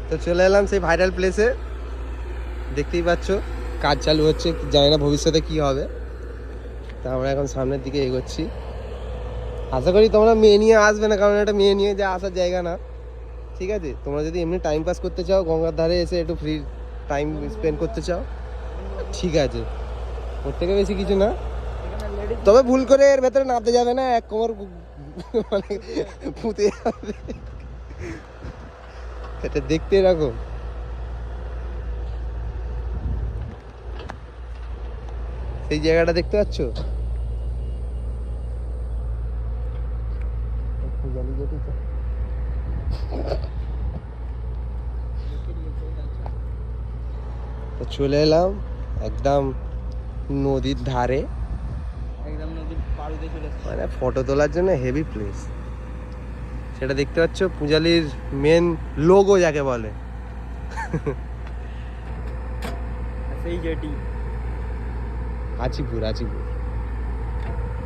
তো চলে এলাম সেই ভাইরাল প্লেসে, দেখতেই পাচ্ছ কাজ চালু হচ্ছে, জানি না ভবিষ্যতে কি হবে। তা আমরা এখন সামনের দিকে এগোচ্ছি। আশা করি তোমরা মেয়ে নিয়ে আসবে না, কারণ এটা মেয়ে নিয়ে যা আসার জায়গা না। ঠিক আছে, তোমরা যদি এমনি টাইম পাস করতে চাও, গঙ্গার ধারে এসে একটু ফ্রি টাইম স্পেন্ড করতে চাও, ঠিক আছে, ওর থেকে বেশি কিছু না। তবে ভুল করে এর ভেতরে নামতে যাবে না, এক কোমর মানে পুঁতে যাবে। এটা দেখতে এরকম। সেই জায়গাটা দেখতে পাচ্ছ, তো চলে এলাম একদম নদীর ধারে, একদম নদীর পাড়ুতে চলে এসেছে। মানে ফটো তোলার জন্য হেভি প্লেস। সেটা দেখতে পাচ্ছ পূজালির মেন লোগো যাকে বলে, সেই জেটি আচিপুর।